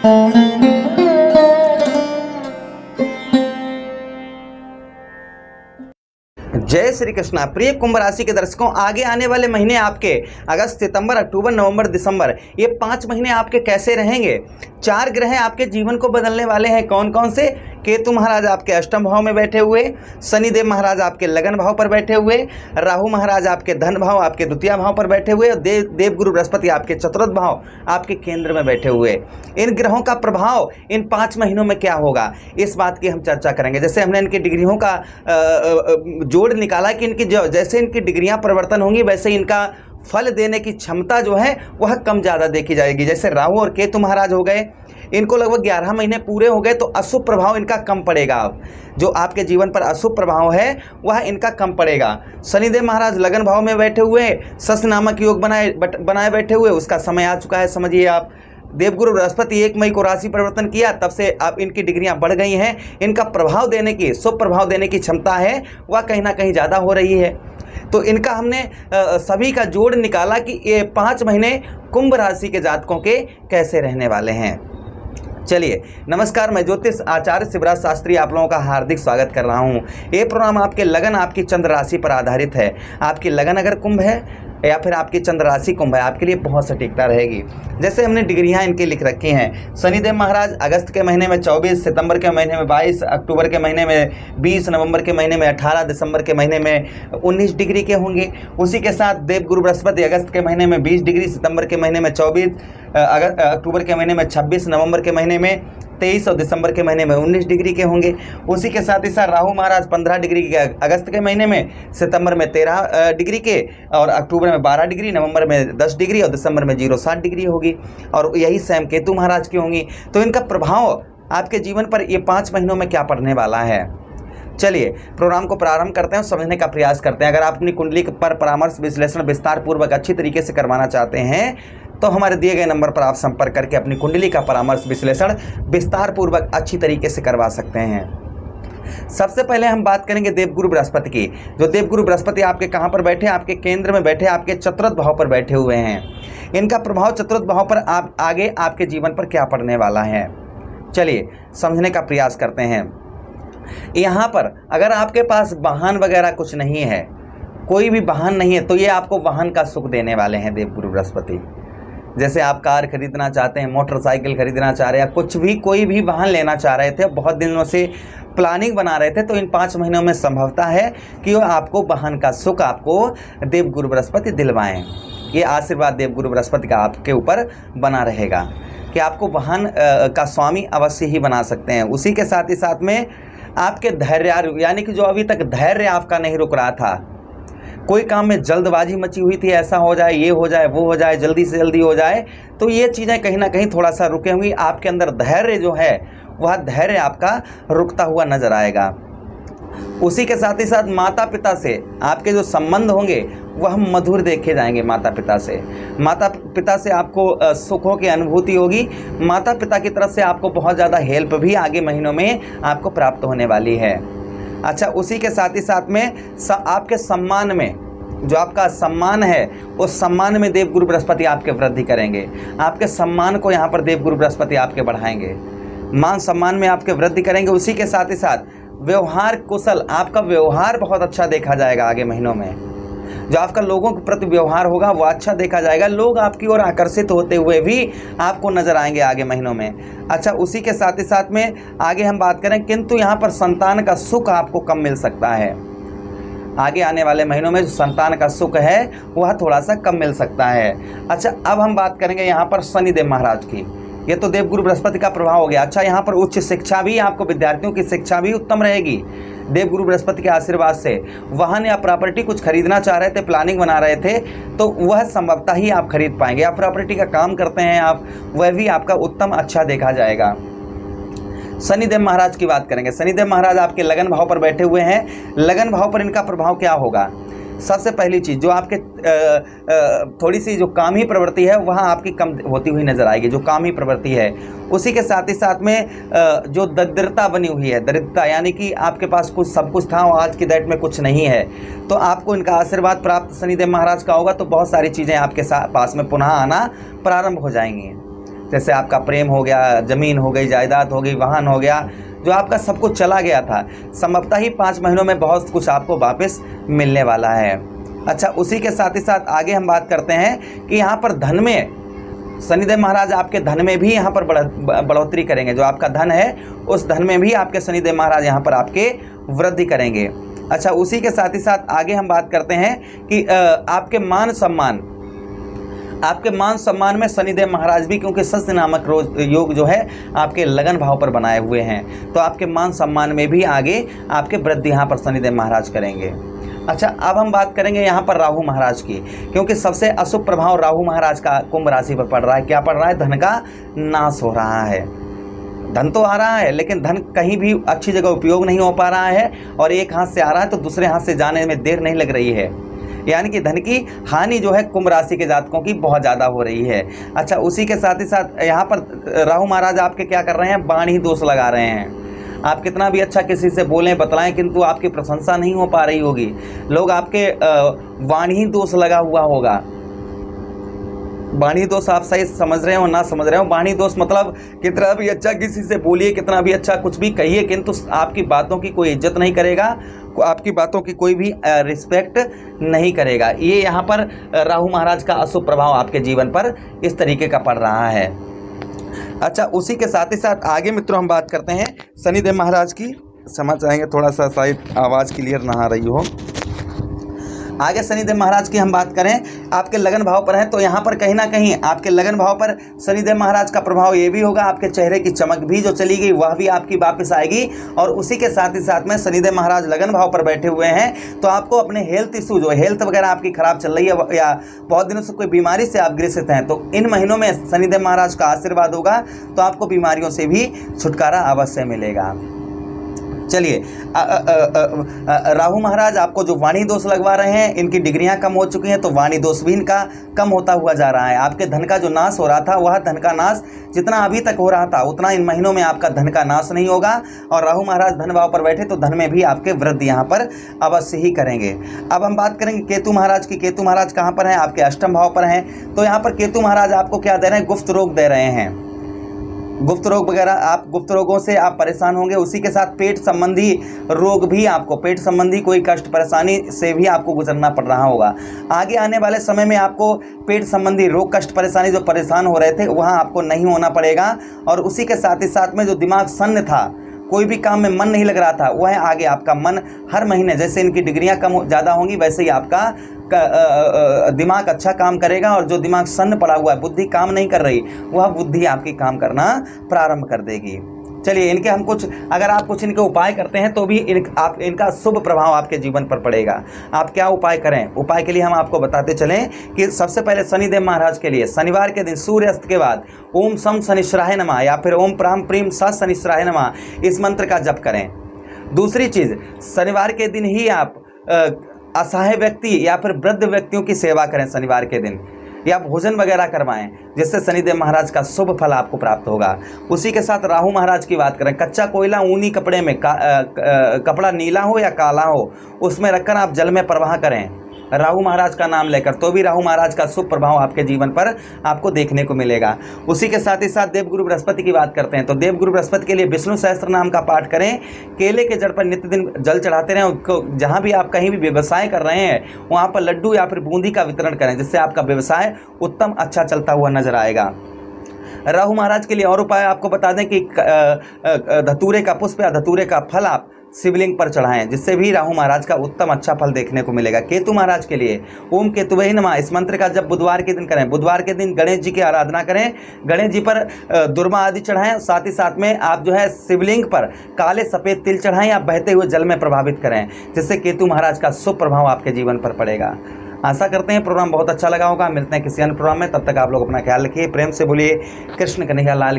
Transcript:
जय श्री कृष्णा। प्रिय कुंभ राशि के दर्शकों, आगे आने वाले महीने आपके अगस्त, सितंबर, अक्टूबर, नवंबर, दिसंबर, ये 5 महीने आपके कैसे रहेंगे। 4 ग्रह आपके जीवन को बदलने वाले हैं। कौन कौन से? केतु महाराज आपके अष्टम भाव में बैठे हुए, शनिदेव महाराज आपके लगन भाव पर बैठे हुए, राहु महाराज आपके धन भाव, आपके द्वितीय भाव पर बैठे हुए, और देवगुरु बृहस्पति आपके चतुर्थ भाव, आपके केंद्र में बैठे हुए। इन ग्रहों का प्रभाव इन 5 महीनों में क्या होगा, इस बात की हम चर्चा करेंगे। जैसे हमने इनकी डिग्रियों का जोड़ निकाला कि इनकी जैसे इनकी डिग्रियां परिवर्तन होंगी, वैसे इनका फल देने की क्षमता जो है वह कम ज़्यादा देखी जाएगी। जैसे राहु और केतु महाराज हो गए, इनको लगभग 11 महीने पूरे हो गए, तो अशुभ प्रभाव इनका कम पड़ेगा। अब जो आपके जीवन पर अशुभ प्रभाव है वह इनका कम पड़ेगा। शनिदेव महाराज लगन भाव में बैठे हुए, शश नामक योग बनाए बैठे हुए, उसका समय आ चुका है, समझिए आप। देवगुरु बृहस्पति 1 मई को राशि परिवर्तन किया, तब से अब इनकी डिग्रियां बढ़ गई हैं। इनका प्रभाव देने की, शुभ प्रभाव देने की क्षमता है वह कहीं ना कहीं ज़्यादा हो रही है। तो इनका हमने सभी का जोड़ निकाला कि ये 5 महीने कुंभ राशि के जातकों के कैसे रहने वाले हैं। चलिए, नमस्कार, मैं ज्योतिष आचार्य शिवराज शास्त्री आप लोगों का हार्दिक स्वागत कर रहा हूं। ये प्रोग्राम आपके लगन, आपकी चंद्र राशि पर आधारित है। आपकी लगन अगर कुंभ है या फिर आपकी चंद्र राशि कुंभ है, आपके लिए बहुत सटीकता रहेगी। जैसे हमने डिग्रियां इनकी लिख रखी हैं। शनिदेव महाराज अगस्त के महीने में 24, सितंबर के महीने में 22, अक्टूबर के महीने में 20, नवंबर के महीने में 18, दिसंबर के महीने में 19 डिग्री के होंगे। उसी के साथ देवगुरु बृहस्पति अगस्त के महीने में 20 डिग्री, सितंबर के महीने में 24, अक्टूबर के महीने में 26, नवंबर के महीने में 23 और दिसंबर के महीने में 19 डिग्री के होंगे। उसी के साथ ही साथ राहु महाराज 15 डिग्री के अगस्त के महीने में, सितंबर में 13 डिग्री के, और अक्टूबर में 12 डिग्री, नवंबर में 10 डिग्री और दिसंबर में 0.7 डिग्री होगी। और यही सेम केतु महाराज की होंगी। तो इनका प्रभाव आपके जीवन पर ये 5 महीनों में क्या पड़ने वाला है। चलिए, प्रोग्राम को प्रारंभ करते हैं और समझने का प्रयास करते हैं। अगर आप अपनी कुंडली पर परामर्श विश्लेषण विस्तार पूर्वक अच्छी तरीके से करवाना चाहते हैं तो हमारे दिए गए नंबर पर आप संपर्क करके अपनी कुंडली का परामर्श विश्लेषण विस्तार पूर्वक अच्छी तरीके से करवा सकते हैं। सबसे पहले हम बात करेंगे देवगुरु बृहस्पति की। जो देवगुरु बृहस्पति आपके कहाँ पर बैठे, आपके केंद्र में बैठे, आपके चतुर्थ भाव पर बैठे हुए हैं। इनका प्रभाव चतुर्थ भाव पर आप आगे आपके जीवन पर क्या पड़ने वाला है, चलिए समझने का प्रयास करते हैं। यहाँ पर अगर आपके पास वाहन वगैरह कुछ नहीं है, कोई भी वाहन नहीं है, तो ये आपको वाहन का सुख देने वाले हैं देवगुरु बृहस्पति। जैसे आप कार खरीदना चाहते हैं, मोटरसाइकिल खरीदना चाह रहे हैं, कुछ भी कोई भी वाहन लेना चाह रहे थे, बहुत दिनों से प्लानिंग बना रहे थे, तो इन 5 महीनों में संभवता है कि वो आपको वाहन का सुख आपको देवगुरु बृहस्पति दिलवाएं। ये आशीर्वाद देवगुरु बृहस्पति का आपके ऊपर बना रहेगा कि आपको वाहन का स्वामी अवश्य ही बना सकते हैं। उसी के साथ ही साथ में आपके धैर्य, यानी कि जो अभी तक धैर्य आपका नहीं रुक रहा था, कोई काम में जल्दबाजी मची हुई थी, ऐसा हो जाए, ये हो जाए, वो हो जाए, जल्दी से जल्दी हो जाए, तो ये चीज़ें कहीं ना कहीं थोड़ा सा रुके होंगी। आपके अंदर धैर्य जो है वह धैर्य आपका रुकता हुआ नजर आएगा। उसी के साथ ही साथ माता पिता से आपके जो संबंध होंगे वह मधुर देखे जाएंगे। माता पिता से आपको सुखों की अनुभूति होगी। माता पिता की तरफ से आपको बहुत ज़्यादा हेल्प भी आगे महीनों में आपको प्राप्त होने वाली है। अच्छा, उसी के साथ ही साथ में आपके सम्मान में, जो आपका सम्मान है उस सम्मान में देवगुरु बृहस्पति आपके वृद्धि करेंगे। आपके सम्मान को यहाँ पर देवगुरु बृहस्पति आपके बढ़ाएंगे, मान सम्मान में आपके वृद्धि करेंगे। उसी के साथ ही साथ व्यवहार कुशल, आपका व्यवहार बहुत अच्छा देखा जाएगा आगे महीनों में। जो आपका लोगों के प्रति व्यवहार होगा वो अच्छा देखा जाएगा। लोग आपकी ओर आकर्षित होते हुए भी आपको नजर आएंगे आगे महीनों में। अच्छा, उसी के साथ ही साथ में आगे हम बात करें, किंतु यहाँ पर संतान का सुख आपको कम मिल सकता है। आगे आने वाले महीनों में जो संतान का सुख है वह थोड़ा सा कम मिल सकता है। अच्छा, अब हम बात करेंगे यहाँ पर शनिदेव महाराज की। ये तो देवगुरु बृहस्पति का प्रभाव हो गया। अच्छा, यहाँ पर उच्च शिक्षा भी, आपको विद्यार्थियों की शिक्षा भी उत्तम रहेगी देवगुरु बृहस्पति के आशीर्वाद से। वाहन या प्रॉपर्टी कुछ खरीदना चाह रहे थे, प्लानिंग बना रहे थे, तो वह संभवतः ही आप खरीद पाएंगे। या प्रॉपर्टी का काम करते हैं आप, वह भी आपका उत्तम अच्छा देखा जाएगा। शनिदेव महाराज की बात करेंगे। शनिदेव महाराज आपके लगन भाव पर बैठे हुए हैं। लगन भाव पर इनका प्रभाव क्या होगा? सबसे पहली चीज़, जो आपके थोड़ी सी जो कामी प्रवृत्ति है वह आपकी कम होती हुई नजर आएगी, जो कामी प्रवृत्ति है। उसी के साथ ही साथ में जो दरिद्रता बनी हुई है, दरिद्रता यानी कि आपके पास कुछ सब कुछ था और आज की डेट में कुछ नहीं है, तो आपको इनका आशीर्वाद प्राप्त शनिदेव महाराज का होगा, तो बहुत सारी चीज़ें आपके पास में पुनः आना प्रारंभ हो जाएंगी। जैसे आपका प्रेम हो गया, ज़मीन हो गई, जायदाद हो गई, वाहन हो गया, जो आपका सब कुछ चला गया था, संभवतः ही 5 महीनों में बहुत कुछ आपको वापस मिलने वाला है। अच्छा, उसी के साथ ही साथ आगे हम बात करते हैं कि यहाँ पर धन में शनिदेव महाराज आपके धन में भी यहाँ पर बढ़ोतरी करेंगे। जो आपका धन है उस धन में भी आपके शनिदेव महाराज यहाँ पर आपके वृद्धि करेंगे। अच्छा, उसी के साथ ही साथ आगे हम बात करते हैं कि आपके मान सम्मान में शनिदेव महाराज भी, क्योंकि शस्य नामक योग जो है आपके लगन भाव पर बनाए हुए हैं, तो आपके मान सम्मान में भी आगे आपके वृद्धि यहाँ पर शनिदेव महाराज करेंगे। अच्छा, अब हम बात करेंगे यहाँ पर राहु महाराज की, क्योंकि सबसे अशुभ प्रभाव राहु महाराज का कुंभ राशि पर पड़ रहा है। क्या पड़ रहा है? धन का नाश हो रहा है। धन तो आ रहा है, लेकिन धन कहीं भी अच्छी जगह उपयोग नहीं हो पा रहा है, और एक हाथ से आ रहा है तो दूसरे हाथ से जाने में देर नहीं लग रही है। यानी कि धन की हानि जो है कुंभ राशि के जातकों की बहुत ज़्यादा हो रही है। अच्छा, उसी के साथ ही साथ यहाँ पर राहु महाराज आपके क्या कर रहे हैं? वाणी दोष लगा रहे हैं। आप कितना भी अच्छा किसी से बोलें, बतलाएं, किंतु आपकी प्रशंसा नहीं हो पा रही होगी। लोग आपके वाणी दोष लगा हुआ होगा। वाणी दोष आप सही समझ रहे हो ना समझ रहे हो, वाणी दोष मतलब कितना भी अच्छा किसी से बोलिए, कितना भी अच्छा कुछ भी कहिए, किंतु आपकी बातों की कोई इज्जत नहीं करेगा, आपकी बातों की कोई भी रिस्पेक्ट नहीं करेगा। ये यहाँ पर राहु महाराज का अशुभ प्रभाव आपके जीवन पर इस तरीके का पड़ रहा है। अच्छा, उसी के साथ ही साथ आगे मित्रों हम बात करते हैं शनिदेव महाराज की। समझ जाएंगे, थोड़ा सा शायद आवाज़ क्लियर ना आ रही हो। आगे शनिदेव महाराज की हम बात करें, आपके लगन भाव पर है, तो यहाँ पर कहीं ना कहीं आपके लगन भाव पर शनिदेव महाराज का प्रभाव ये भी होगा, आपके चेहरे की चमक भी जो चली गई वह भी आपकी वापस आएगी। और उसी के साथ ही साथ में शनिदेव महाराज लगन भाव पर बैठे हुए हैं, तो आपको अपने हेल्थ इशू, जो हेल्थ वगैरह आपकी खराब चल रही है या बहुत दिनों से कोई बीमारी से आप ग्रसित हैं, तो इन महीनों में शनिदेव महाराज का आशीर्वाद होगा, तो आपको बीमारियों से भी छुटकारा अवश्य मिलेगा। चलिए, राहु महाराज आपको जो वाणी दोष लगवा रहे हैं, इनकी डिग्रियां कम हो चुकी हैं, तो वाणी दोष भी इनका कम होता हुआ जा रहा है। आपके धन का जो नाश हो रहा था, वह धन का नाश जितना अभी तक हो रहा था उतना इन महीनों में आपका धन का नाश नहीं होगा। और राहु महाराज धन भाव पर बैठे तो धन में भी आपके वृद्धि यहाँ पर अवश्य ही करेंगे। अब हम बात करेंगे केतु महाराज की। केतु महाराज कहाँ पर हैं? आपके अष्टम भाव पर हैं। तो यहाँ पर केतु महाराज आपको क्या दे रहे हैं? गुप्त रोग दे रहे हैं। गुप्त रोग वगैरह, आप गुप्त रोगों से आप परेशान होंगे। उसी के साथ पेट संबंधी रोग भी, आपको पेट संबंधी कोई कष्ट परेशानी से भी आपको गुजरना पड़ रहा होगा। आगे आने वाले समय में आपको पेट संबंधी रोग, कष्ट परेशानी जो परेशान हो रहे थे वहाँ आपको नहीं होना पड़ेगा। और उसी के साथ ही साथ में जो दिमाग सन्न था, कोई भी काम में मन नहीं लग रहा था, वह आगे आपका मन हर महीने, जैसे इनकी डिग्रियां कम ज़्यादा होंगी वैसे ही आपका दिमाग अच्छा काम करेगा। और जो दिमाग सन्न पड़ा हुआ है, बुद्धि काम नहीं कर रही, वह बुद्धि आपकी काम करना प्रारंभ कर देगी। चलिए, इनके हम कुछ, अगर आप कुछ इनके उपाय करते हैं तो भी इनका शुभ प्रभाव आपके जीवन पर पड़ेगा। आप क्या उपाय करें? उपाय के लिए हम आपको बताते चलें कि सबसे पहले शनिदेव महाराज के लिए शनिवार के दिन सूर्यास्त के बाद ओम सम शनिश्चराय नमः या फिर ओम प्राम प्रीम स शनिश्चराय नमः इस मंत्र का जप करें। दूसरी चीज़, शनिवार के दिन ही आप असहाय व्यक्ति या फिर वृद्ध व्यक्तियों की सेवा करें शनिवार के दिन, या भोजन वगैरह करवाएं, जिससे शनिदेव महाराज का शुभ फल आपको प्राप्त होगा। उसी के साथ राहु महाराज की बात करें, कच्चा कोयला ऊनी कपड़े में, कपड़ा नीला हो या काला हो, उसमें रखकर आप जल में प्रवाह करें राहु महाराज का नाम लेकर, तो भी राहु महाराज का शुभ प्रभाव आपके जीवन पर आपको देखने को मिलेगा। उसी के साथ ही साथ देवगुरु बृहस्पति की बात करते हैं, तो देवगुरु बृहस्पति के लिए विष्णु सहस्त्र नाम का पाठ करें। केले के जड़ पर नित्य दिन जल चढ़ाते रहें। उसको जहाँ भी आप कहीं भी व्यवसाय कर रहे हैं वहाँ पर लड्डू या फिर बूंदी का वितरण करें, जिससे आपका व्यवसाय उत्तम अच्छा चलता हुआ नजर आएगा। राहु महाराज के लिए और उपाय आपको बता दें कि धतूरे का पुष्प या धतूरे का फल आप शिवलिंग पर चढ़ाएं, जिससे भी राहु महाराज का उत्तम अच्छा फल देखने को मिलेगा। केतु महाराज के लिए ओम केतुवे नमः इस मंत्र का जब बुधवार के दिन करें। बुधवार के दिन गणेश जी की आराधना करें, गणेश जी पर दुर्मा आदि चढ़ाएं। साथ ही साथ में आप जो है शिवलिंग पर काले सफ़ेद तिल चढ़ाएं या बहते हुए जल में प्रभावित करें, जिससे केतु महाराज का शुभ प्रभाव आपके जीवन पर पड़ेगा। आशा करते हैं प्रोग्राम बहुत अच्छा लगा होगा। मिलते हैं किसी अन्य प्रोग्राम में, तब तक आप लोग अपना ख्याल रखिए। प्रेम से बोलिए कृष्ण कन्हैया लाल।